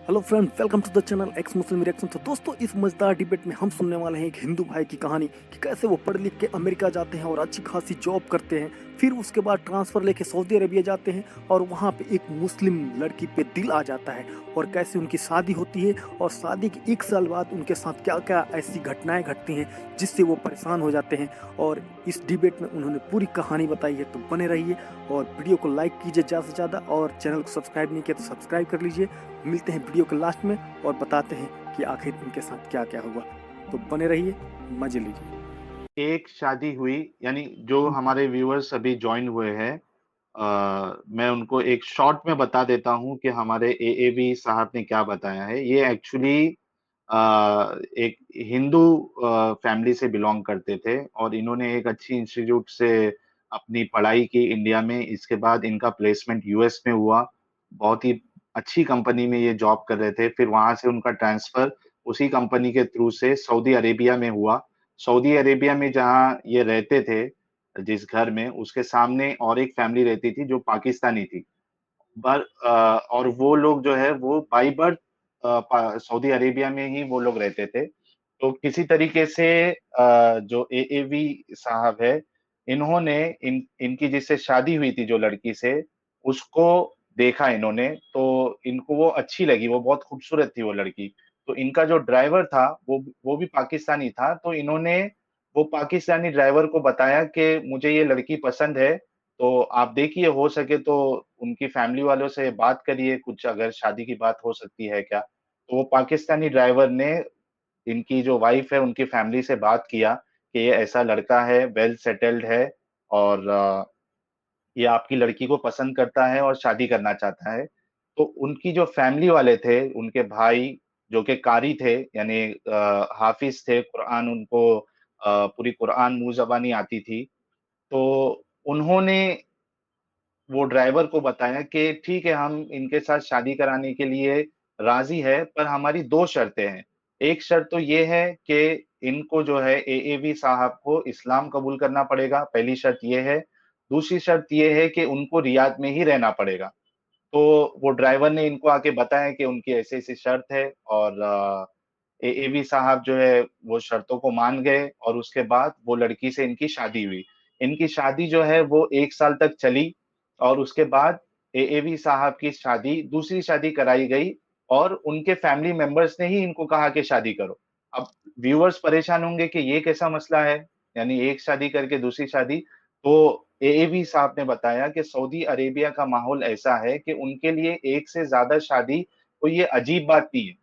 Hello friend, welcome to the channel ex Muslim reaction. तो दोस्तों, इस मजेदार डिबेट में हम सुनने वाले हैं एक हिंदू भाई की कहानी कि कैसे वो पढ़ लिख के अमेरिका जाते हैं और अच्छी खासी जॉब करते हैं, फिर उसके बाद ट्रांसफर लेके सऊदी अरेबिया जाते हैं और वहाँ पे एक मुस्लिम लड़की पे दिल आ जाता है और कैसे उनकी शादी होती है और शादी के 1 साल बाद उनके साथ क्या क्या ऐसी घटनाएं घटती हैं जिससे वो परेशान हो जाते हैं। और इस डिबेट में उन्होंने पूरी कहानी बताई है, तो बने रहिए और वीडियो को लाइक कीजिए ज़्यादा से ज़्यादा और चैनल को सब्सक्राइब नहीं किया तो सब्सक्राइब कर लीजिए। मिलते हैं वीडियो के लास्ट में और बताते हैं कि आखिर उनके साथ क्या क्या हुआ। तो बने रहिए, मजे लीजिए। एक शादी हुई, यानी जो हमारे व्यूअर्स अभी ज्वाइन हुए हैं, मैं उनको एक शॉर्ट में बता देता हूँ कि हमारे एएवी साहब ने क्या बताया है। ये एक्चुअली एक हिंदू फैमिली से बिलॉन्ग करते थे और इन्होंने एक अच्छी इंस्टीट्यूट से अपनी पढ़ाई की इंडिया में। इसके बाद इनका प्लेसमेंट यूएस में हुआ। बहुत ही अच्छी कंपनी में ये जॉब कर रहे थे। फिर वहाँ से उनका ट्रांसफ़र उसी कंपनी के थ्रू से सऊदी अरेबिया में हुआ। सऊदी अरेबिया में जहाँ ये रहते थे, जिस घर में, उसके सामने और एक फैमिली रहती थी जो पाकिस्तानी थी। और वो लोग जो है वो बाय बर्थ सऊदी अरेबिया में ही वो लोग रहते थे। तो किसी तरीके से जो एएवी साहब है, इन्होंने इनकी जिससे शादी हुई थी जो लड़की से, उसको देखा इन्होंने, तो इनको वो अच्छी लगी, वो बहुत खूबसूरत थी वो लड़की। तो इनका जो ड्राइवर था, वो भी पाकिस्तानी था, तो इन्होंने वो पाकिस्तानी ड्राइवर को बताया कि मुझे ये लड़की पसंद है, तो आप देखिए हो सके तो उनकी फैमिली वालों से बात करिए, कुछ अगर शादी की बात हो सकती है क्या? तो वो पाकिस्तानी ड्राइवर ने इनकी जो वाइफ है उनकी फैमिली से बात किया कि ये ऐसा लड़का है, वेल सेटल्ड है और ये आपकी लड़की को पसंद करता है और शादी करना चाहता है। तो उनकी जो फैमिली वाले थे, उनके भाई जो कि कारी थे, यानी हाफ़िज़ थे, कुरान उनको पूरी कुरान मुँह ज़बानी आती थी। तो उन्होंने वो ड्राइवर को बताया कि ठीक है, हम इनके साथ शादी कराने के लिए राज़ी है, पर हमारी 2 शर्तें हैं। एक शर्त तो ये है कि इनको जो है एएवी साहब को इस्लाम कबूल करना पड़ेगा, पहली शर्त ये है। दूसरी शर्त ये है कि उनको रियाद में ही रहना पड़ेगा। तो वो ड्राइवर ने इनको आके बताया कि उनकी ऐसी-ऐसी शर्त है और एएवी साहब जो है वो शर्तों को मान गए और उसके बाद वो लड़की से इनकी शादी हुई। इनकी शादी जो है वो 1 साल तक चली और उसके बाद एएवी साहब की शादी, दूसरी शादी कराई गई और उनके फैमिली मेंबर्स ने ही इनको कहा कि शादी करो। अब व्यूअर्स परेशान होंगे कि ये कैसा मसला है? यानी एक शादी करके दूसरी शादी। तो एएवी साहब ने बताया कि सऊदी अरेबिया का माहौल ऐसा है कि उनके लिए एक से ज़्यादा शादी कोई ये अजीब बात नहीं है।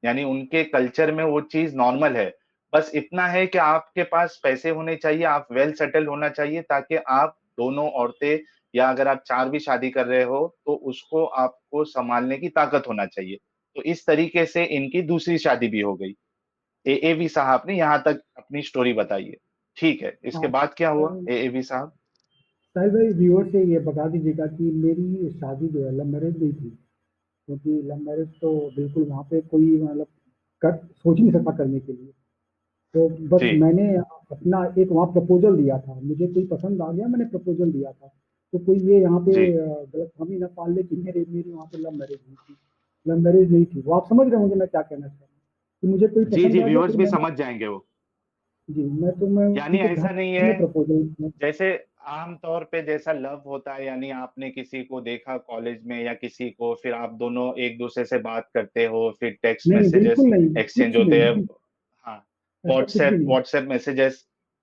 यानी उनके कल्चर में वो चीज़ नॉर्मल है। बस इतना है कि आपके पास पैसे होने चाहिए, आप वेल सेटल्ड होना चाहिए ताकि आप दोनों औरतें या अगर आप 4 भी शादी कर रहे हो, तो उसको आपको सँभालने की ताकत होना चाहिए। तो इस तरीके से इनकी दूसरी शादी भी हो गई। एएवी साहब ने यहाँ तक अपनी स्टोरी बताई है। ठीक है, इसके हाँ, बाद क्या हुआ एएवी साहब? साहिल भाई व्यूअर से ये बता दीजिएगा कि मेरी शादी जो है लव मैरिज नहीं थी, क्योंकि लव मैरिज तो बिल्कुल वहाँ पे कोई मतलब कर सोच नहीं सकता करने के लिए। तो बस जी, मैंने अपना एक वहाँ प्रपोज़ल दिया था, मुझे कोई पसंद आ गया, मैंने प्रपोज़ल दिया था। तो कोई ये यहाँ पे जी। गलतफ़हमी ना पाल ले कि मेरी वहाँ पे लव मैरिज हुई थी। लव मैरिज नहीं थी। वो आप समझ रहे होंगे मैं क्या कहना चाह रहा हूँ, कि मुझे कोई जी, पसंद जी, आ गया व्यूअर्स फिर भी मैंने समझ जाएँगे वो। जी, मैं यानी उनके ऐसा घर नहीं में है, प्रपोज़ल जैसे आम तौर पे जैसा लव होता है, यानी आपने किसी को देखा कॉलेज में या किसी को, फिर आप दोनों एक-दूसरे से बात करते हो, फिर टेक्स्ट नहीं, मैसेजेस बिल्कुल नहीं, एक्सचेंज कुछ होते हैं। नहीं, हाँ, ऐसा कुछ भी नहीं।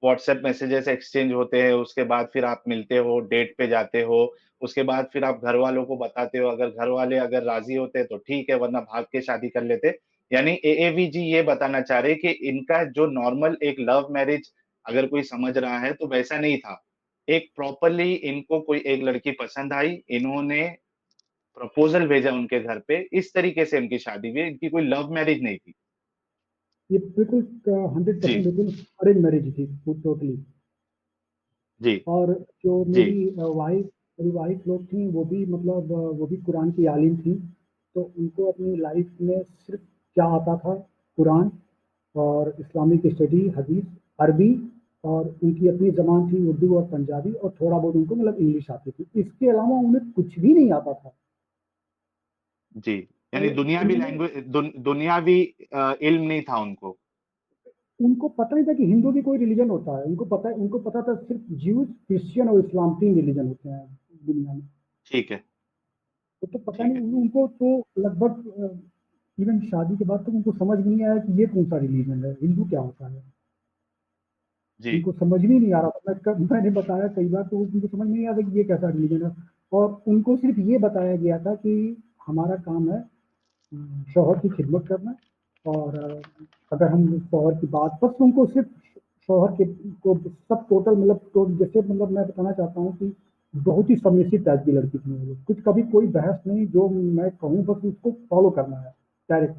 व्हाट्सएप मैसेजेस एक्सचेंज होते हैं, उसके बाद फिर आप मिलते हो, डेट पे जाते हो, उसके बाद फिर आप घरवालों को बताते हो, अगर घरवाले अगर राज़ी होते तो ठीक है, वरना भाग के शादी कर लेते। यानी एएवी जी ये बताना चाह रहे हैं कि इनका जो नॉर्मल एक लव मैरिज अगर कोई समझ रहा है तो वैसा नहीं था। एक प्रॉपर्ली इनको कोई एक लड़की पसंद आई, इन्होंने प्रपोज़ल भेजा उनके घर पे, इस तरीके से इनकी शादी हुई, इनकी कोई लव मैरिज नहीं थी। ये बिल्कुल 100% जी, बिल्कुल अरेंज मैरिज थी वो टोटली। जी, और जो जी, मेरी वाइफ लोग थीं वो भी मतलब वो भी कुरान की आलिम थीं। तो उनको अपनी लाइफ में सिर्फ़ क्या आता था कुरान और इस्लामिक स्टडी, हदीस, अरबी और उनकी अपनी ज़बान थी उर्दू और पंजाबी और थोड़ा बहुत उनको मतलब इंग्लिश आती थी। इसके अलावा उन्हें कुछ भी नहीं आता था। जी। यानी दुनियावी उन्होंने लैंग्वेज दुनियावी इल्म नहीं था उनको। उनको पता नहीं था कि हिंदू भी कोई रिलीजन होता है। उनको पता था सिर्फ ज्यूज, क्रिश्चियन और इस्लाम 3 रिलीजन होते हैं दुनिया में। ठीक है, तो पता ठीक नहीं है। उनको तो लगभग इवन शादी के बाद तक उनको समझ नहीं आया कि ये कौन सा रिलीजन है, हिंदू क्या होता है। जी, उनको समझ में ही नहीं आ रहा था। मैंने बताया कई बार तो उनको समझ में नहीं आता कि ये कैसा रिलीजन है। और उनको सिर्फ ये बताया गया था कि हमारा काम है शौहर की खिदमत करना। और अगर हम शौहर की बात, बस उनको सिर्फ शौहर के को सब टोटल मतलब तो जैसे मतलब मैं बताना चाहता हूँ कि बहुत ही सबमिसिव टाइप की लड़की थी वो। कुछ कभी कोई बहस नहीं, जो मैं कहूँ बस उसको फॉलो करना है डायरेक्ट।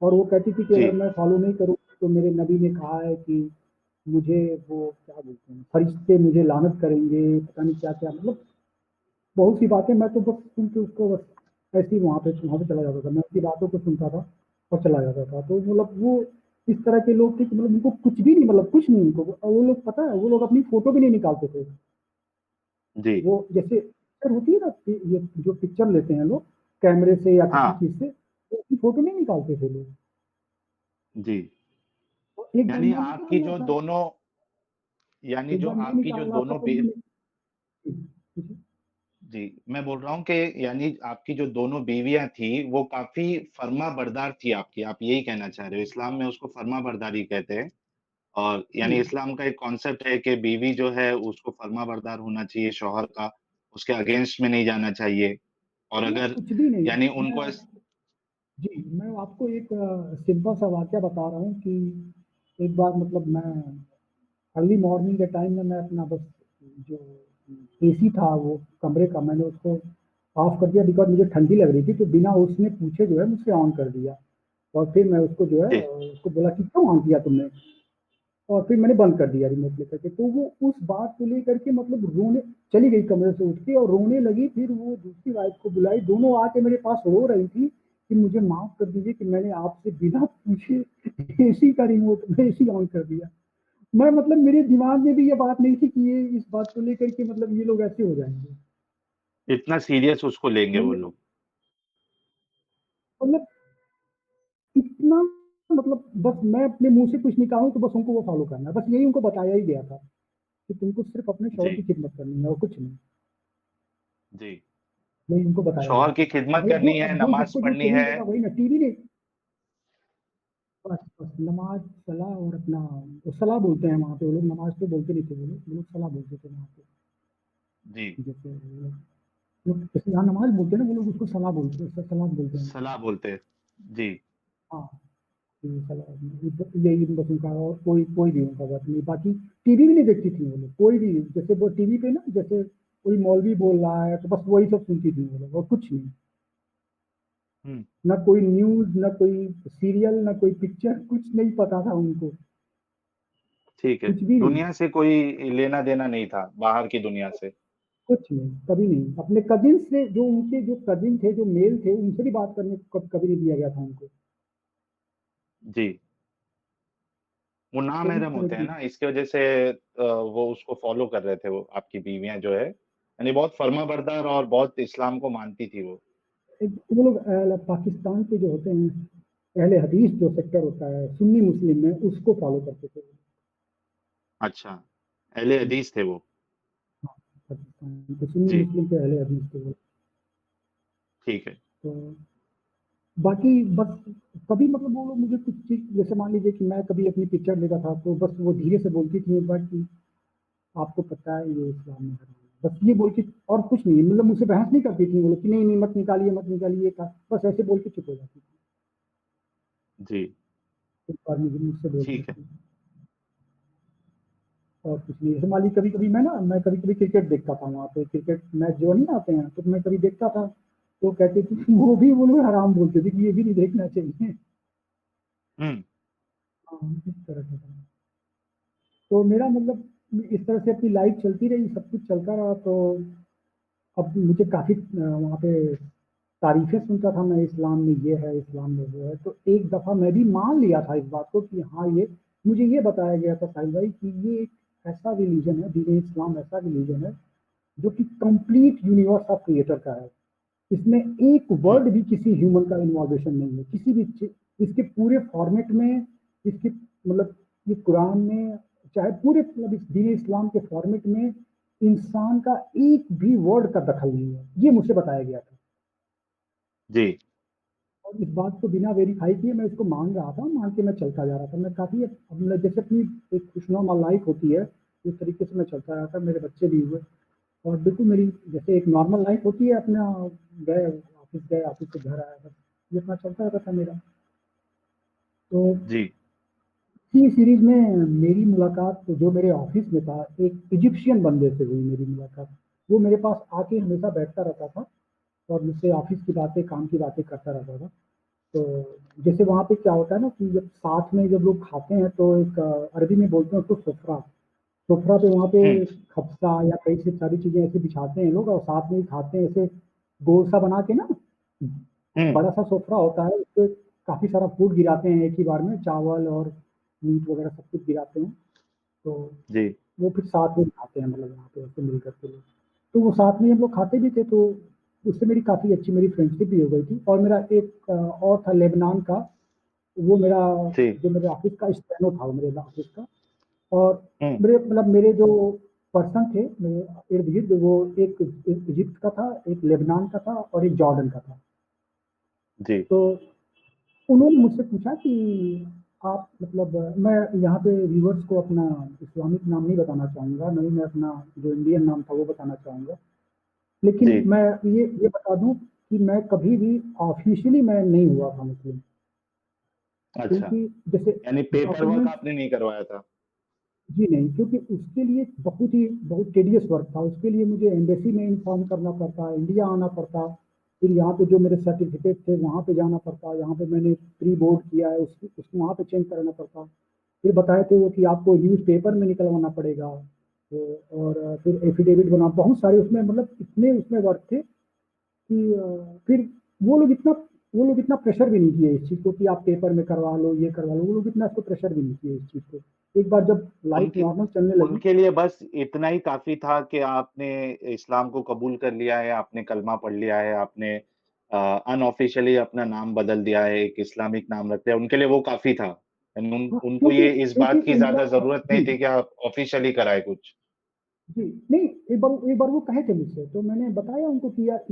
और वो कहती थी कि जी, अगर मैं फॉलो नहीं करूँ तो मेरे नबी ने कहा है कि मुझे वो क्या बोलते हैं, फरिश्ते मुझे लानत करेंगे, पता नहीं क्या क्या, मतलब बहुत सी बातें। मैं तो बस सुन के उसको बस ऐसे ही वहाँ पे चला जाता था। मैं उसकी बातों को सुनता था और चला जाता था। तो मतलब वो इस तरह के लोग थे कि मतलब उनको कुछ भी नहीं, मतलब कुछ नहीं उनको। और वो लोग पता है, वो लोग अपनी फोटो भी नहीं निकालते थे। जी। वो जैसे पिक्चर होती है ना, ये जो पिक्चर लेते हैं लोग कैमरे से या किसी हाँ, चीज से, तो उसकी फोटो नहीं निकालते थे लोग। जी। तो एक बार यानी मैं बताऊँ, आपकी मैं जो अपना दोनों यानी एक जो बार मैं आपकी जो निकाल रहा था दोनों तो बी पूछिए। जी, मैं बोल रहा हूँ कि यानी आपकी जो दोनों बीवियाँ थी, वो काफ़ी फर्माबरदार थी आपकी, आप यही कहना चाह रहे हो? इस्लाम में उसको फर्माबरदारी कहते हैं और जी, यानी इस्लाम का एक कॉन्सेप्ट है कि बीवी जो है उसको फर्माबरदार होना चाहिए शौहर का, उसके अगेंस्ट में नहीं जाना चाहिए और वो अगर कुछ भी नहीं। यानी उनको मैं इस जी, मैं आपको एक सिंपल सा वाक़या बता रहा हूँ कि एक बार मतलब मैं अर्ली मॉर्निंग के टाइम में मैं अपना बस जो एसी था वो कमरे का, मैंने उसको ऑफ कर दिया बिकॉज़ मुझे ठंडी लग रही थी। तो बिना उसने पूछे जो है मुझसे ऑन कर दिया। और फिर मैं उसको जो है जी, उसको बोला कि क्यों ऑन किया तुमने? और फिर मैंने बंद कर दिया रिमोट लेकर के। तो वो उस बात को लेकर के मतलब रोने चली गई कमरे से उठ के और रोने लगी। फिर वो दूसरी वाइफ को बुलाई, दोनों आके मेरे पास रो रही थी कि मुझे माफ़ कर दीजिए कि मैंने आपसे बिना पूछे एसी का रिमोट एसी ऑन कर दिया। मैं मतलब मेरे दिमाग में भी ये बात नहीं थी कि ये इस बात को लेकर के मतलब ये लोग ऐसे हो जाएँगे। इतना सीरियस उसको लेंगे वो मतलब लोग। मतलब इतना मतलब बस मैं अपने मुँह से कुछ निकालूँ तो बस उनको वो फ़ॉलो करना है। बस यही उनको बताया ही गया था कि तुमको सिर्फ़ अपने शौहर जी, की खिदमत करनी है और कुछ नहीं। जी। यही उनको बताया गया शौहर की था। खिदमत मतलब जो करनी है, अब जो नमाज़ जिसको जो पढ़नी सही है। लगा वही ना, टीवी नहीं। बस नमाज़, सलाह और अपना वो सलाह बोलते हैं वहाँ पे वो लोग, नमाज़ तो बोलते नहीं थे वो लोग सलाह बोलते थे वहाँ पे। जी, जैसे जैसे यहाँ नमाज़ बोलते हैं ना, वो लोग उसको सलाह बोलते हैं, सलाह बोलते हैं। सलाह बोलते हैं। जी, हाँ, ये सलाह यही बस उनका। और कोई कोई भी उनका बात नहीं। बाकी टीवी भी नहीं देखती थी वो लोग, कोई भी। जैसे वो टीवी पे ना जैसे कोई मौलवी बोल रहा है तो बस वही सब सुनती थी वो लोग और कुछ नहीं। हुँ। ना कोई न्यूज़, ना कोई सीरियल, ना कोई पिक्चर, कुछ नहीं पता था उनको, ठीक है। कुछ भी नहीं। दुनिया से कोई लेना-देना नहीं था, बाहर की दुनिया से। कुछ नहीं, कभी नहीं। अपने कज़िन से जो उनके जो कज़िन थे, जो मेल थे, उनसे भी बात करने को कभी नहीं दिया गया था उनको। जी, वो तो इस नामहरम तरह होते हैं की ना, इसकी वजह से वो उसको फ़ॉलो कर रहे थे वो आपकी बीवियाँ जो है, यानी बहुत फर्माबरदार और बहुत इस्लाम को मानती थी वो। एक वो लोग पाकिस्तान के जो होते हैं, अहले हदीस जो सेक्टर होता है, सुन्नी मुस्लिम में, उसको फ़ॉलो करते थे वो। अच्छा, अहले जी, हदीस थे वो। हाँ, पाकिस्तान के सुन्नी जी, मुस्लिम के अहले हदीस थे वो। ठीक है। तो बाकी बस कभी मतलब वो लोग मुझे कुछ चीज़, जैसे मान लीजिए कि मैं कभी अपनी पिक्चर लेता था, तो बस वो धीरे से बोलती थी एक बार कि आपको पता है ये इस्लाम में हराम है। बस ये बोल के और कुछ नहीं, मतलब मुझसे बहस नहीं करती थी वो लोग कि नहीं, नहीं मत निकालिए का, बस ऐसे बोल के चुप हो जाती थी। जी, एक बार मुझसे बोल दी ठीक है। थी और कुछ नहीं। जैसे मान लीजिए कभी-कभी मैं कभी-कभी क्रिकेट देखता था वहाँ पे, क्रिकेट मैच जो नहीं आते हैं, तो मैं कभी देखता था, तो कहती थी वो भी वो लोग हराम बोलते थे कि ये भी नहीं देखना चाहिए। हुँ, हाँ, इस तरह से था। तो मेरा मतलब इस तरह से अपनी लाइफ़ चलती रही, सब कुछ चलता रहा। तो अब मुझे काफ़ी वहाँ पे तारीफ़ें सुनता था मैं, इस्लाम में ये है, इस्लाम में वो है। तो एक दफ़ा मैं भी मान लिया था इस बात को कि हाँ, ये मुझे ये बताया गया था साहिल भाई कि ये एक ऐसा रिलीजन है, दीन-ए-इस्लाम ऐसा रिलीजन है जो कि कंप्लीट यूनिवर्स ऑफ क्रिएटर का है। इसमें एक वर्ड भी किसी ह्यूमन का इन्वॉल्वेशन नहीं है, किसी भी इसके पूरे फॉर्मेट में, इसके मतलब ये कुरान में, चाहे पूरे मतलब इस दीन इस्लाम के फॉर्मेट में इंसान का एक भी वर्ड का दखल नहीं है, ये मुझे बताया गया था। जी और इस बात को बिना वेरीफाई किए मैं इसको मान रहा था, मान के मैं चलता जा रहा था। मैं काफ़ी मतलब जैसे अपनी एक खुशनुमा लाइफ होती है, उस तरीके से मैं चलता रहा था। मेरे बच्चे भी हुए और बिल्कुल मेरी जैसे एक नॉर्मल लाइफ होती है, अपना गए, ऑफिस से घर आया, बस ये अपना चलता रहता था मेरा। तो जी इसी सीरीज में मेरी मुलाकात तो जो मेरे ऑफिस में था, एक इजिप्शियन बंदे से हुई मेरी मुलाकात। वो मेरे पास आके हमेशा बैठता रहता था और मुझसे ऑफिस की बातें, काम की बातें करता रहता था। तो जैसे वहाँ पे क्या होता है ना कि जब साथ में जब लोग खाते हैं तो एक अरबी में बोलते हैं उसको सुफरा। सुफरा पे वहाँ पे हम्म खप्सा या कई सी सारी चीज़ें ऐसे बिछाते हैं लोग और साथ में ही खाते हैं, ऐसे गोल सा बना के ना, हम्म बड़ा सा सोफरा होता है, उस पे काफ़ी सारा फूड गिराते हैं एक ही बार में, चावल और मीट वगैरह सब कुछ गिराते हैं। तो जी वो फिर साथ में खाते हैं, मतलब वहाँ पे ऐसे मिल करके लोग। तो वो साथ में हम लोग खाते भी थे, तो उससे मेरी काफ़ी अच्छी मेरी फ्रेंडशिप भी हो गई थी। और मेरा एक और था लेबनान का, वो मेरा जी जो मेरे ऑफिस का स्टेनो था, वो मेरे ऑफिस का। और हम्म मेरे मतलब मेरे जो पर्सन थे मेरे इर्द गिर्द, वो एक इजिप्ट का था, एक लेबनान का था और एक जॉर्डन का था। जी तो उन्होंने मुझसे पूछा कि आप मतलब, मैं यहाँ पे व्यूअर्स को अपना इस्लामिक नाम नहीं बताना चाहूँगा, नहीं मैं अपना जो इंडियन नाम था वो बताना चाहूँगा, जी लेकिन मैं ये बता दूँ कि मैं कभी भी ऑफिशियली मैं नहीं हुआ था मुस्लिम। अच्छा, क्योंकि जैसे यानी पेपर वर्क डॉक्यूमेंट, आपने नहीं करवाया था। जी नहीं, क्योंकि उसके लिए बहुत टेडियस वर्क था। उसके लिए मुझे एम्बेसी में इन्फॉर्म करना पड़ता, इंडिया आना पड़ता, फिर यहाँ पे जो मेरे सर्टिफिकेट थे वहाँ पे जाना पड़ता, यहाँ पे मैंने प्री बोर्ड किया है उसको वहाँ पे चेंज कराना पड़ता। फिर बताए थे वो कि आपको न्यूज़ पेपर में निकलवाना पड़ेगा, और फिर एफिडेविट बना, बहुत सारे उसमें मतलब इतने उसमें वर्क थे कि फिर वो लोग इतना वो लोग इतना प्रेशर भी नहीं किए इस चीज़ को कि आप पेपर में करवा लो, ये करवा लो। वो लोग इतना इसको प्रेशर भी नहीं किए इस चीज़ को। एक बार जब लाइफ उनके नॉर्मल चलने लगी। उनके लिए बस इतना ही काफी था कि आपने इस्लाम को कबूल कर लिया है, आपने कलमा पढ़ लिया है, आपने अनऑफिशियली अपना नाम बदल दिया है, एक इस्लामिक नाम रखते हैं, उनके लिए वो काफी था। हाँ, उनको क्योंकि ये इस क्योंकि बात की वो मेरा, ज्यादा जरूरत नहीं जी थी कि आप ऑफिशियली कराए कुछ। जी नहीं, एक बार वो कहे थे मुझसे, तो मैंने बताया उनको कि यार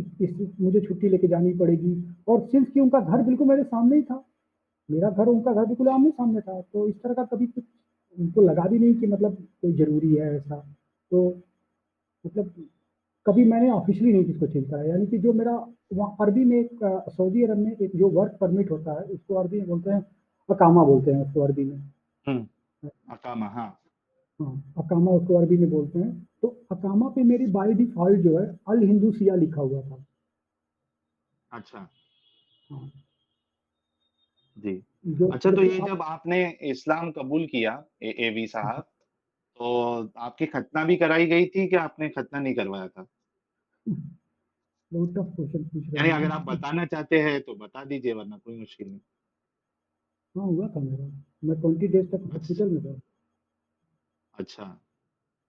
मुझे छुट्टी लेके जानी पड़ेगी। और सिंस कि उनका घर बिल्कुल मेरे सामने ही था, मेरा घर उनका घर बिल्कुल आमने सामने था, तो इस तरह का कभी कुछ उनको लगा भी नहीं कि मतलब कोई ज़रूरी है ऐसा। तो मतलब कभी मैंने ऑफिशियली नहीं किसको चेंज कराया, यानी कि जो मेरा वहाँ अरबी में एक सऊदी अरब में एक जो वर्क परमिट होता है उसको अरबी में बोलते हैं, अकामा बोलते हैं उसको अरबी में। अकामा, हाँ। हाँ, अकामा उसको अरबी में बोलते हैं। तो अकामा पे मेरी बाय डिफॉल्ट जो है अल हिंदू सिया लिखा हुआ था। अच्छा हाँ, जी। जो अच्छा, तो जैसे ये आप, जब आपने इस्लाम कबूल किया, एवी साहब, तो आपकी खतना भी कराई गई थी कि आपने खतना नहीं करवाया था? बहुत टफ क्वेश्चन पूछ रहे यानी हैं अगर आप आप। बताना चाहते हैं तो बता दीजिए, वरना कोई मुश्किल नहीं। हाँ, हुआ था मेरा। मैं 20 डेज तक बस। हॉस्पिटल में था। अच्छा,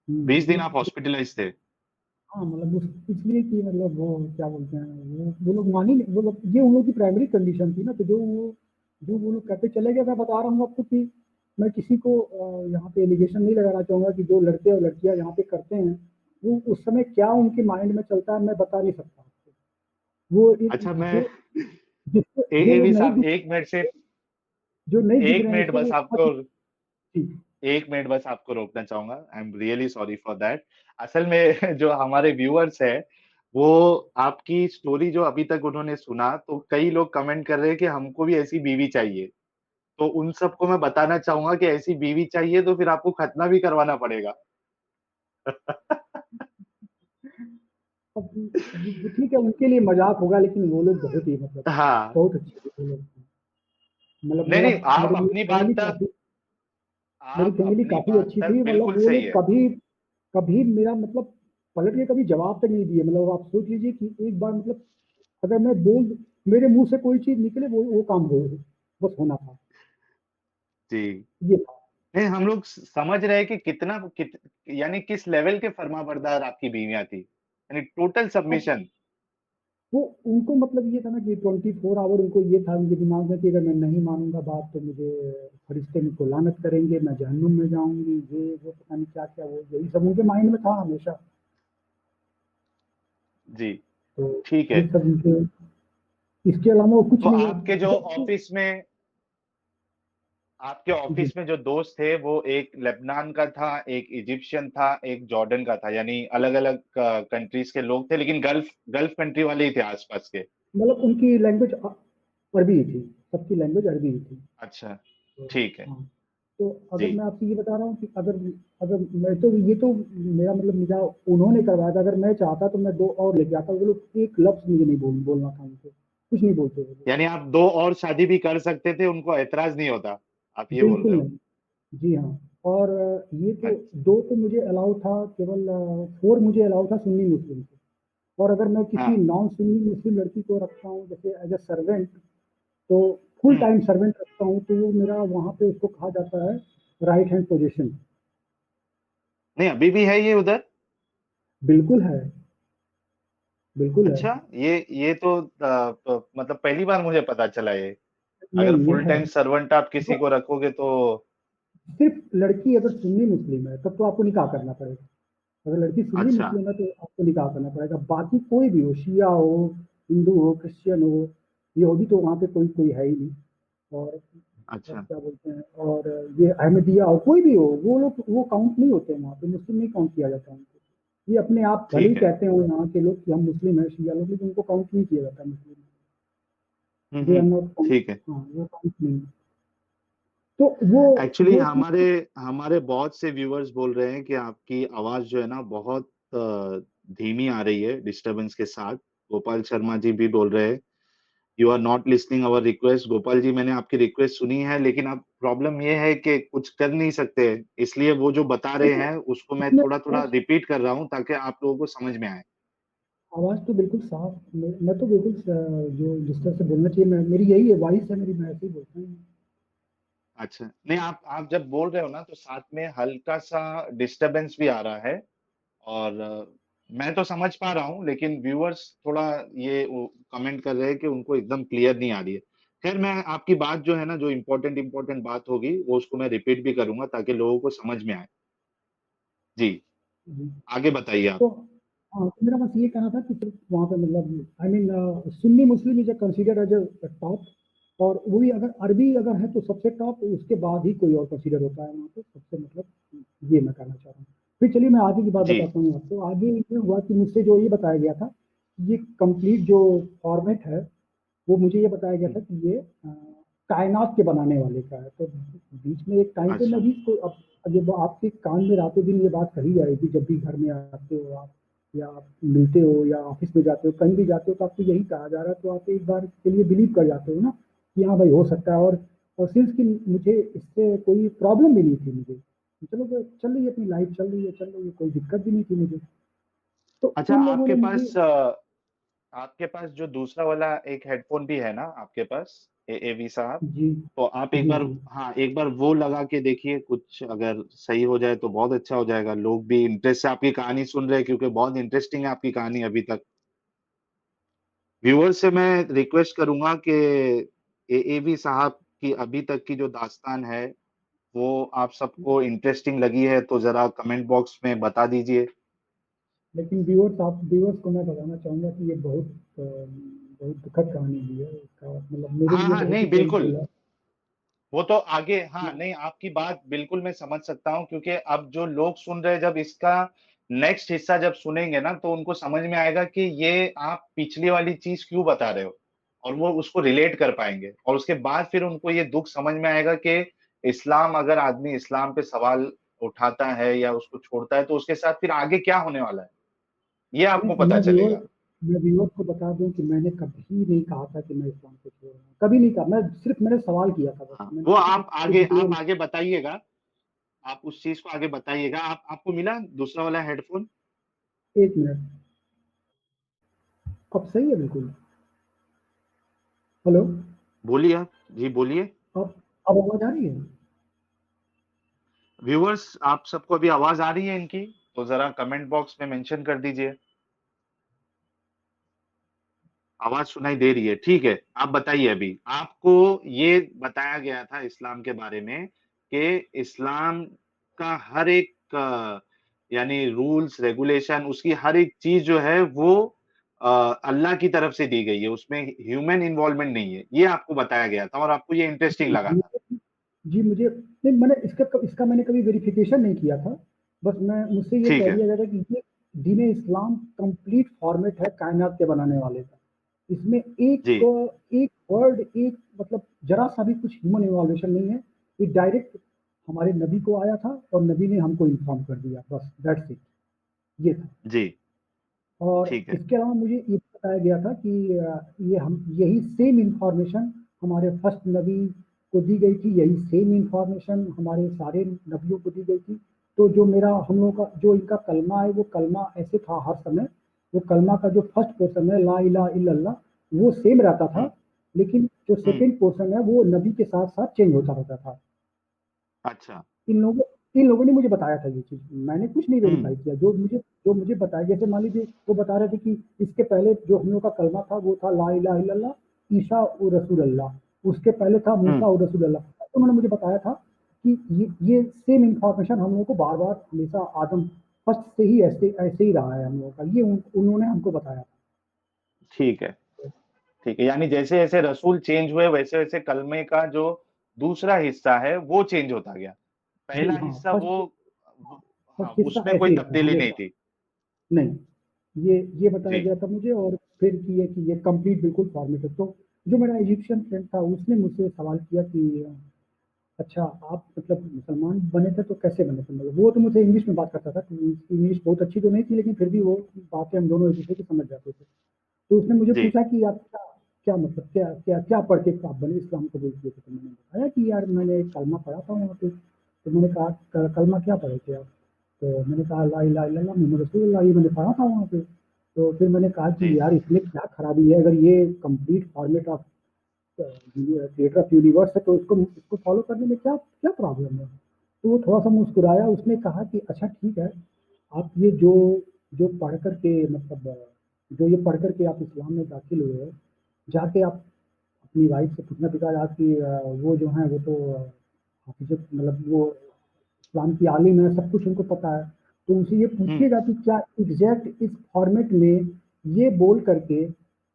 20 दिन आप मतलब हॉस्पिटलाइज थे? हाँ, मतलब इसलिए कि मतलब वो क्या बोलते हैं, वो लोग मान ही नहीं, वो लोग, ये उन लोग की प्राइमरी कंडीशन थी ना, तो जो वो लोग कहते चले गए। मैं बता रहा हूँ आपको कि मैं किसी को यहाँ पे एलिगेशन नहीं लगाना चाहूंगा कि जो लड़के और लड़कियां यहाँ पे करते हैं, वो उस समय क्या उनके माइंड में चलता है मैं बता नहीं सकता आपको। वो एक अच्छा, मैं जो जिसको जो लोग एवी नहीं साहब, दिख एक मिनट से, जो नहीं दिख एक रहे हैं मिनट उसको बस वो समझ आपको, ठीक। एक मिनट बस आपको रोकना चाहूंगा। I am really sorry for that. असल में जो हमारे व्यूअर्स है, वो आपकी स्टोरी जो अभी तक उन्होंने सुना, तो कई लोग कमेंट कर रहे हैं कि हमको भी ऐसी बीवी चाहिए। तो उन सबको मैं बताना चाहूंगा कि ऐसी बीवी चाहिए तो फिर आपको खतना भी करवाना पड़ेगा। अब ठीक है, उनके लिए मजाक होगा, लेकिन वो लोग बहुत ही मतलब हाँ, बहुत अच्छे थे वो लोग। मतलब नहीं मेरा नहीं, आप मेरी अपनी फैमिली बात तक, काफी मेरी आप फैमिली अपनी काफी बात अच्छी तक थी। मतलब बिल्कुल वो सही लोग है। कभी कभी मेरा मतलब पलट के कभी जवाब तक नहीं दिए। मतलब आप सोच लीजिए कि एक बार मतलब अगर मैं बोल, मेरे मुंह से कोई चीज निकले वो काम हो, बस होना था, जी। ये था। नहीं, हम लोग समझ रहे हैं कि यानी किस लेवल के फर्माबरदार आपकी बीवियां थी, यानी टोटल अब सबमिशन। वो उनको मतलब ये था ना कि 24 आवर उनको ये था उनके दिमाग में कि अगर मैं नहीं मानूंगा बात तो मुझे फरिश्ते मुझको लानत करेंगे, मैं जहन्नुम में जाऊंगी, ये वो पता नहीं क्या क्या, वो यही सब उनके माइंड में था हमेशा। जी, तो ठीक है। ये सब उनके, इसके अलावा वो कुछ तो नहीं है। आपके जो जब ऑफिस में आपके जी ऑफिस में जो दोस्त थे वो एक लेबनान का था, एक इजिप्शियन था, एक जॉर्डन का था, यानी अलग अलग कंट्रीज के लोग थे, लेकिन गल्फ गल्फ कंट्री वाले ही थे आसपास के। मतलब उनकी लैंग्वेज अरबी ही थी, सबकी लैंग्वेज अरबी ही थी। अच्छा, तो ठीक है। हाँ, तो अगर जी। मैं आपसे ये बता रहा हूँ कि अगर अगर मैं तो ये तो मेरा मतलब मेरा उन्होंने करवाया था, अगर मैं चाहता तो मैं दो और लेके आता, वो लोग एक लफ्ज मुझे नहीं बोलना था उनको, कुछ नहीं बोलते वो लोग। यानी आप दो और शादी भी कर सकते थे, उनको ऐतराज नहीं होता, आप ये बोल बिल्कुल रहे हो? नहीं। जी हाँ। और ये तो अच्छा। दो तो मुझे अलाउ था, केवल 4 मुझे अलाउ था सुन्नी मुस्लिम से। और अगर मैं किसी हाँ। नॉन सुन्नी मुस्लिम लड़की को रखता हूँ जैसे एज अ सर्वेंट, तो फुल हम्म। टाइम सर्वेंट रखता हूँ, तो वो मेरा वहाँ पे उसको कहा जाता है राइट हैंड पोजीशन। नहीं, अभी भी है ये उधर? बिल्कुल है, बिल्कुल है। अच्छा, ये तो मतलब पहली बार मुझे पता चला ये। अगर नहीं, ये फुल है। टाइम सर्वेंट आप किसी को रखोगे तो। सिर्फ लड़की अगर सुन्नी मुस्लिम है तब तो आपको निकाह करना पड़ेगा। अगर लड़की सुन्नी अच्छा। मुस्लिम है तो आपको निकाह करना पड़ेगा। बाकी कोई भी हो, शिया हो, हिंदू हो, क्रिश्चियन हो, यहूदी तो वहाँ पे कोई कोई है ही नहीं। और अच्छा, क्या बोलते हैं, और ये अहमदिया हो, कोई भी हो, वो लोग वो काउंट नहीं होते हैं वहाँ पे, मुस्लिम नहीं काउंट किया जाता है उनको। ये अपने आप भले ही ठीक है। कहते हो यहाँ के लोग कि हम मुस्लिम हैं, शिया लोग, लेकिन उनको काउंट नहीं किया जाता Muslim. They are not count. ठीक है। हाँ, वो काउंट नहीं। तो वो एक्चुअली वो हमारे हमारे बहुत से व्यूअर्स बोल रहे हैं कि आपकी आवाज जो है ना बहुत धीमी आ रही है, डिस्टरबेंस के साथ। गोपाल शर्मा जी भी बोल रहे हैं, you are not listening our request. Gopal ji, मैंने आपकी रिक्वेस्ट सुनी है, लेकिन अब प्रॉब्लम ये है कि कुछ कर नहीं सकते, इसलिए वो जो बता रहे देखिए, हैं उसको मैं इसमें थोड़ा थोड़ा रिपीट कर रहा हूँ ताकि आप लोगों को समझ में आए। आवाज़ तो बिल्कुल साफ, मैं तो बिल्कुल जो जिस तरह से बोलना चाहिए, मैं मेरी यही है, वॉइस है मेरी, मैं ऐसे ही बोलता हूँ। अच्छा, नहीं, आप जब बोल रहे हो ना तो साथ में हल्का सा डिस्टरबेंस भी आ रहा है। और मैं तो समझ पा रहा हूँ, लेकिन व्यूअर्स थोड़ा ये कमेंट कर रहे हैं कि उनको एकदम क्लियर नहीं आ रही है। खैर, मैं आपकी बात जो है ना, जो इम्पोर्टेंट इम्पोर्टेंट बात होगी वो उसको मैं रिपीट भी करूंगा ताकि लोगों को समझ में आए। जी, जी। आगे बताइए आप। तो हाँ, तो मेरा बस ये कहना था कि सिर्फ वहाँ पे मतलब I mean Sunni Muslim is considered as a top. और वो भी अगर अरबी अगर है तो सबसे टॉप, उसके बाद ही कोई और कंसीडर होता है वहाँ पे सबसे, मतलब ये मैं कहना चाह रहा हूँ। फिर चलिए मैं आगे की बात जी। बताता हूँ आपको। आगे ये हुआ कि मुझसे जो ये बताया गया था, ये कंप्लीट जो फॉर्मेट है, वो मुझे ये बताया गया था कि ये कायनात के बनाने वाले का है। तो बीच में एक टाइम पे मैं अच्छा। भी तो अब जब आपके कान में रातों दिन ये बात कही जाएगी, जब भी घर में आते हो आप, या आप मिलते हो, या ऑफिस में जाते हो, कहीं भी जाते हो, तो आपको यही कहा जा रहा है, तो आप एक बार के लिए बिलीव कर जाते हो ना कि हाँ भाई हो सकता है। और सिंस कि मुझे इससे कोई प्रॉब्लम भी नहीं थी, मुझे चलो तो चल रही है अपनी लाइफ, चल रही है, चल रही है, कोई दिक्कत भी नहीं थी मुझे। तो अच्छा, उन लोगों ने मुझे। आपके पास जो दूसरा वाला एक हेडफोन भी है ना आपके पास, एवी साहब? जी तो आप एक जी बार, जी। हाँ, एक बार वो लगा के देखिए, कुछ अगर सही हो जाए तो बहुत अच्छा हो जाएगा। लोग भी इंटरेस्ट से आपकी कहानी सुन रहे हैं क्योंकि बहुत इंटरेस्टिंग है आपकी कहानी अभी तक। व्यूअर्स से मैं रिक्वेस्ट करूंगा कि एएवी साहब की अभी तक की जो दास्तान है वो आप सबको इंटरेस्टिंग लगी है तो जरा कमेंट बॉक्स में बता दीजिए। लेकिन व्यूअर्स को मैं बताना चाहूंगा कि ये बहुत दुखद कहानी भी है, इसका मतलब मेरे हाँ लिए हाँ, बहुत ही नहीं, बिल्कुल। पेनफुल है। वो तो आगे, हाँ, हाँ, नहीं, आपकी बात बिल्कुल मैं समझ सकता हूँ, क्योंकि अब जो लोग सुन रहे हैं जब इसका नेक्स्ट हिस्सा जब सुनेंगे ना तो उनको समझ में आएगा कि ये आप पिछली वाली चीज क्यों बता रहे हो, और वो उसको रिलेट कर पाएंगे, और उसके बाद फिर उनको ये दुख समझ में आएगा कि इस्लाम, अगर आदमी इस्लाम पे सवाल उठाता है या उसको छोड़ता है तो उसके साथ फिर आगे क्या होने वाला है, ये आपको नहीं, पता चलेगा। मैं व्यूअर को बता दूं कि मैंने कभी नहीं कहा था कि मैं इस्लाम को छोड़ रहा हूँ, कभी नहीं कहा। मैंने सवाल किया था बस, हाँ, मैंने वो किसी को कुछ आप क्लियर। आगे बताइएगा। आप उस चीज को आगे बताइएगा। आपको मिला दूसरा वाला हेडफोन? 1 मिनट। अब सही है बिल्कुल। हेलो। बोलिए आप, जी बोलिए। अब आवाज आ रही है? व्यूअर्स, आप सबको अभी आवाज आ रही है इनकी? तो जरा कमेंट बॉक्स में मेंशन कर दीजिए। आवाज सुनाई दे रही है, ठीक है। आप बताइए, अभी आपको ये बताया गया था इस्लाम के बारे में कि इस्लाम का हर एक यानी रूल्स रेगुलेशन, उसकी हर एक चीज जो है वो अल्लाह की तरफ से दी गई है, उसमें ह्यूमन इन्वॉल्वमेंट नहीं है, ये आपको बताया गया था और आपको ये इंटरेस्टिंग लगा था। जी, मुझे नहीं, मैंने इसका मैंने कभी वेरिफिकेशन नहीं किया था। बस मुझसे ये ठीक कह है। दिया गया था कि ये दीन इस्लाम कंप्लीट फॉर्मेट है कायनात के बनाने वाले का। इसमें जी एक वर्ड, एक मतलब जरा सा भी कुछ ह्यूमन इन्वॉल्वेशन नहीं है। ये डायरेक्ट हमारे नबी को आया था और नबी ने हमको इन्फॉर्म कर दिया, बस दैट्स इट, ये था। जी। और ठीक है। इसके अलावा मुझे ये बताया गया था कि ये हम यही सेम इंफॉर्मेशन हमारे फर्स्ट नबी को दी गई थी, यही सेम इंफॉर्मेशन हमारे सारे नबियों को दी गई थी। तो जो मेरा हम लोगों का जो इनका कलमा है, वो कलमा ऐसे था हर समय। वो कलमा का जो फर्स्ट पोर्शन है, ला इलाहा इल्लल्लाह, वो सेम रहता था। हम्म। लेकिन जो हम्म। सेकंड पोर्शन है, वो नबी के साथ साथ चेंज होता रहता था। अच्छा। इन लोगों इन लोगों ने मुझे बताया था ये चीज़, मैंने कुछ नहीं हम्म। वेरीफाई किया। जो मुझे बताया, जैसे मान लीजिए वो बता रहे थे कि इसके पहले जो हम लोग का कलमा था वो था ला इलाहा इल्लल्लाह, ईसा और रसूल अल्लाह, उसके पहले था मूसा हम्म। और रसूल अल्लाह। तो उन्होंने मुझे बताया था कि ये सेम इंफॉर्मेशन हम लोगों को बार बार हमेशा आदम फर्स्ट से ही ऐसे ऐसे ही रहा है हम लोगों का, ये उन्होंने हमको बताया ठीक है। था। ठीक है, यानी जैसे जैसे रसूल चेंज हुए वैसे वैसे कलमे का जो दूसरा हिस्सा है वो चेंज होता गया। जी पहला हाँ, हिस्सा हाँ, फर्स्ट हिस्सा उसमें ऐसे कोई ही रहा तब्दीली नहीं हमेशा। थी। नहीं, ये बताया जी गया था मुझे। और फिर कि ये कंप्लीट बिल्कुल फॉर्मेट है। तो जो मेरा इजिप्शियन फ्रेंड था, उसने मुझसे सवाल किया कि अच्छा, आप मतलब मुसलमान बने थे तो कैसे बने थे? मतलब वो तो मुझसे इंग्लिश में बात करता था, तो उसकी इंग्लिश बहुत अच्छी तो नहीं थी, लेकिन फिर भी वो बातें हम दोनों एक दूसरे की समझ जाते थे। तो उसने मुझे जी पूछा कि आप क्या क्या मतलब क्या क्या क्या पढ़ के आप बने, इस्लाम कबूल किए थे? तो मैंने बताया कि यार मैंने कलमा पढ़ा था वहाँ पे। तो मैंने कहा कलमा क्या पढ़े थे आप? तो मैंने कहा ला इलाहा इल्लल्लाह मुहम्मद रसूलुल्लाह, ये मैंने पढ़ा था वहाँ पे। तो फिर मैंने कहा कि जी यार इसमें क्या खराबी है, अगर ये complete format of creator of universe है तो इसको फॉलो करने में क्या क्या प्रॉब्लम है? तो वो थोड़ा सा मुस्कुराया, उसने कहा कि अच्छा ठीक है, आप ये जो जो पढ़ कर के मतलब जो ये पढ़ कर के आप इस्लाम में दाखिल हुए हो, जाके आप अपनी वाइफ से पूछना बेटा, आपकी वो जो है वो तो हाफिज मतलब वो इस्लाम की आलिम है, सब कुछ उनको पता है। तो उनसे ये हम्म। पूछिएगा कि क्या एग्जैक्ट इस फॉर्मेट में ये बोल करके,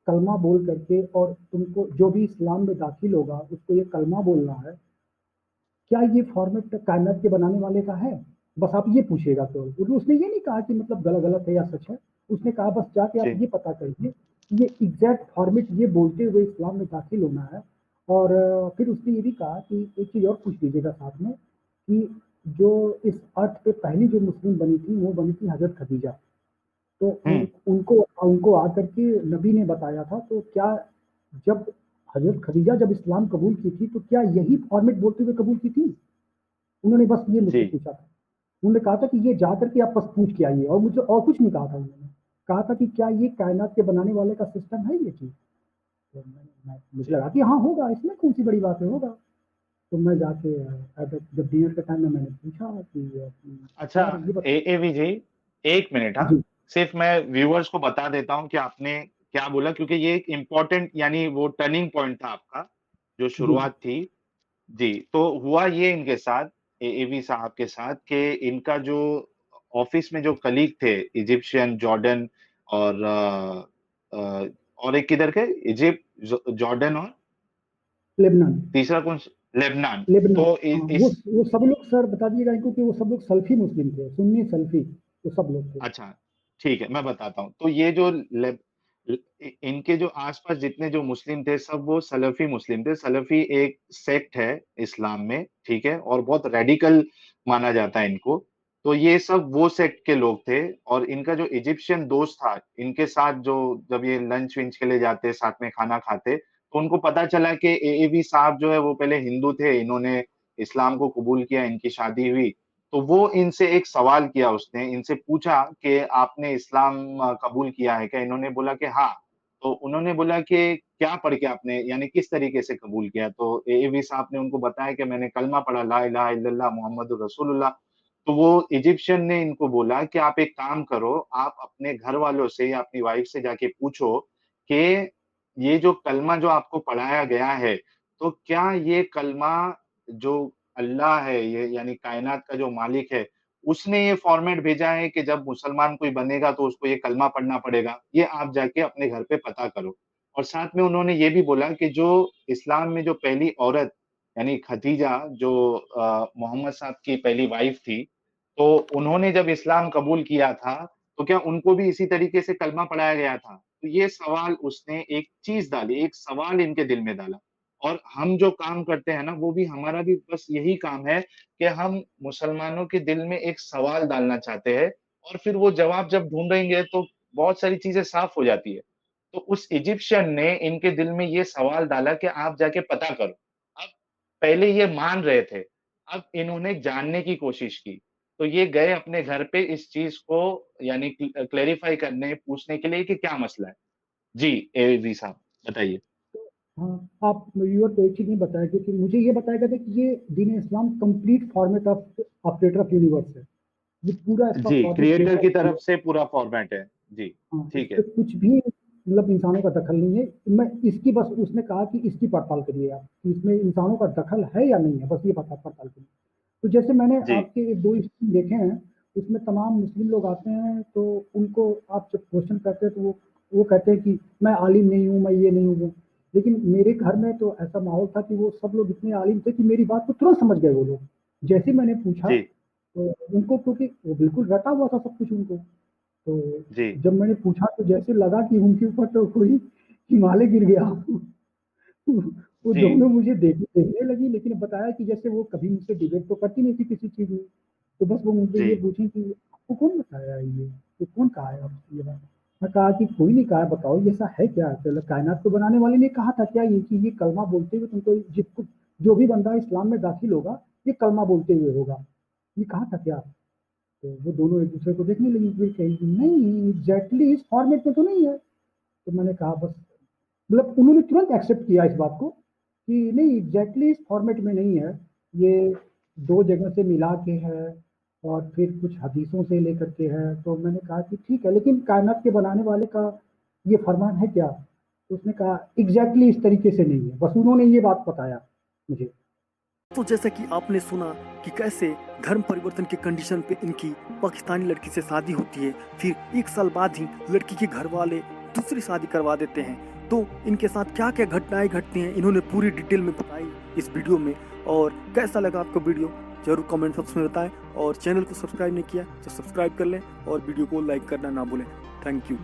कलमा बोल करके, और तुमको जो भी इस्लाम में दाखिल होगा उसको ये कलमा बोलना है, क्या ये फॉर्मेट कायनात के बनाने वाले का है? बस आप ये पूछिएगा। तो उसने ये नहीं कहा कि मतलब गलत गलत है या सच है। उसने कहा बस जाके आप जी ये पता करिए कि ये एग्जैक्ट फॉर्मेट ये बोलते हुए इस्लाम में दाखिल होना है। और फिर उसने ये भी कहा कि एक चीज़ और पूछ लीजिएगा साथ में कि जो इस अर्थ पे पहली जो मुस्लिम बनी थी, वो बनी थी हजरत खदीजा। तो हम्म। उनको उनको आकर के नबी ने बताया था। तो क्या जब हजरत खदीजा जब इस्लाम कबूल की थी, तो क्या यही फॉर्मेट बोलते हुए कबूल की थी? उन्होंने बस ये मुझसे जी पूछा था। उन्होंने कहा था कि ये जा करके आप बस पूछ के आइए, और मुझे और कुछ नहीं कहा था। उन्होंने कहा था कि क्या ये कायनात के बनाने वाले का सिस्टम है ये चीज़? तो मुझे जी। लगा कि हाँ होगा, इसमें कौन सी बड़ी बात है, होगा। तो मैं जाके जब डिनर के टाइम में मैंने पूछा कि अच्छा, यार ये एएवी जी, एक मिनट, हाँ। जी सिर्फ मैं व्यूअर्स को बता देता हूँ कि आपने क्या बोला, क्योंकि ये एक इम्पोर्टेंट यानी वो टर्निंग पॉइंट था आपका, जो जी शुरुआत थी। जी, तो हुआ ये इनके साथ, एएवी साहब के साथ, कि इनका जो ऑफिस में जो कलीग थे, इजिप्शियन, जॉर्डन और और एक किधर के, इजिप्ट, जॉर्डन और लेबनान। तीसरा कौन लेबनान। लेबनान, तो हाँ, इस वो सब लोग सर बता दीजिएगा इनको कि वो सब लोग सल्फी मुस्लिम थे, सुन्नी सल्फी, वो सब लोग थे। अच्छा, ठीक है, मैं बताता हूँ। तो ये जो इनके जो आसपास जितने जो मुस्लिम थे, सब वो सलफी मुस्लिम थे। सलफी एक सेक्ट है इस्लाम में, ठीक है, और बहुत रेडिकल माना जाता है इनको। तो ये सब वो सेक्ट के लोग थे। और इनका जो इजिप्शियन दोस्त था, इनके साथ जो जब ये लंच विंच के लिए जाते, साथ में खाना खाते, तो उनको पता चला कि एएवी साहब जो है वो पहले हिंदू थे, इन्होंने इस्लाम को कबूल किया, इनकी शादी हुई। तो वो इनसे एक सवाल किया, उसने इनसे पूछा कि आपने इस्लाम कबूल किया है क्या? इन्होंने बोला कि हाँ। तो उन्होंने बोला कि क्या पढ़ के आपने, यानी किस तरीके से कबूल किया? तो एएवी साहब ने उनको बताया कि मैंने कलमा पढ़ा, ला इलाहा इल्लल्लाह मुहम्मदुर रसूलुल्लाह। तो वो इजिप्शियन ने इनको बोला कि आप एक काम करो, आप अपने घर वालों से या अपनी वाइफ से जाके पूछो कि ये जो कलमा जो आपको पढ़ाया गया है, तो क्या ये कलमा जो अल्लाह है, ये यानी कायनात का जो मालिक है, उसने ये फॉर्मेट भेजा है कि जब मुसलमान कोई बनेगा तो उसको ये कलमा पढ़ना पड़ेगा? ये आप जाके अपने घर पे पता करो। और साथ में उन्होंने ये भी बोला कि जो इस्लाम में जो पहली औरत यानी खदीजा जो मोहम्मद साहब की पहली वाइफ़ थी, तो उन्होंने जब इस्लाम कबूल किया था, तो क्या उनको भी इसी तरीके से कलमा पढ़ाया गया था? तो ये सवाल उसने एक चीज़ डाली, एक सवाल इनके दिल में डाला। और हम जो काम करते हैं ना, वो भी हमारा भी बस यही काम है कि हम मुसलमानों के दिल में एक सवाल डालना चाहते हैं और फिर वो जवाब जब ढूँढेंगे तो बहुत सारी चीज़ें साफ़ हो जाती है। तो उस इजिप्शियन ने इनके दिल में ये सवाल डाला कि आप जाके पता करो। अब पहले ये मान रहे थे, अब इन्होंने जानने की कोशिश की। तो ये गए अपने घर पे इस चीज़ को यानी क्लैरिफ़ाई करने, पूछने के लिए कि क्या मसला है? जी, एवी साहब बताइए। हाँ, आप व्यूअर को एक चीज़ नहीं बताया क्योंकि मुझे ये बताया गया था कि ये दीन Islam complete format of operator of universe है। ये पूरा इसका जी, फॉर्मेट क्रिएटर की डेटा तरफ से पूरा फॉर्मेट है। जी, हाँ, ठीक इसपे है। कुछ भी मतलब इंसानों का दखल नहीं है। मैं इसकी बस उसने कहा कि इसकी पड़ताल करिए आप, कि इसमें इंसानों का दखल है या नहीं है, बस ये पड़ताल करिए। तो जैसे मैंने जी, आपके 2 स्ट्रीम देखे हैं, उसमें तमाम मुस्लिम लोग आते हैं, तो उनको आप जब क्वेश्चन करते हैं, तो वो कहते हैं कि मैं आलिम नहीं हूँ, मैं ये नहीं हूँ, वो। लेकिन मेरे घर में तो ऐसा माहौल था कि वो सब लोग इतने आलिम थे कि मेरी बात को तुरंत समझ गए वो लोग। जैसे ही मैंने पूछा, जी, तो उनको क्योंकि वो बिल्कुल रटा हुआ था सब कुछ उनको। तो जी, जब मैंने पूछा तो जैसे लगा कि उनके ऊपर तो कोई हिमालय गिर गया। वो जी, दोनों मुझे देखने लगी, लेकिन बताया कि जैसे वो कभी मुझसे डिबेट तो करती नहीं थी किसी चीज़ में। तो बस वो मुझसे जी, ये पूछी कि आपको कौन बताया ये कौन कहा है आपको ये बात? मैं कहा कि कोई नहीं कहा, बताओ ये ऐसा है क्या? चलो कायनात को बनाने वाले ने कहा था क्या ये कि ये कलमा बोलते हुए तुमको जिसको जो भी बंदा इस्लाम में दाखिल होगा, ये कलमा बोलते हुए होगा। ये कहा था क्या? तो वो दोनों एक-दूसरे को देखने लगी, फिर कही नहीं एग्ज़ैक्टली इस फॉर्मेट में तो नहीं है। तो मैंने कहा बस मतलब उन्होंने तुरंत एक्सेप्ट किया इस बात को कि नहीं एग्ज़ैक्टली इस फॉर्मेट में नहीं है, ये 2 जगह से मिला के है और फिर कुछ हदीसों से लेकर के है। तो मैंने कहा कि ठीक है, लेकिन कायनात के बनाने वाले का ये फरमान है क्या? तो उसने कहा एग्ज़ैक्टली इस तरीके से नहीं है, बस उन्होंने ये बात बताया मुझे। तो जैसा कि आपने सुना कि कैसे धर्म परिवर्तन के कंडीशन पे इनकी पाकिस्तानी लड़की से शादी होती है, फिर 1 साल बाद ही लड़की के घर वाले दूसरी शादी करवा देते हैं। तो इनके साथ क्या क्या घटनाएं घटती हैं इन्होंने पूरी डिटेल में बताई इस वीडियो में। और कैसा लगा आपको वीडियो जरूर कमेंट बॉक्स में बताएं, और चैनल को सब्सक्राइब नहीं किया तो सब्सक्राइब कर लें और वीडियो को लाइक करना ना भूलें। Thank you.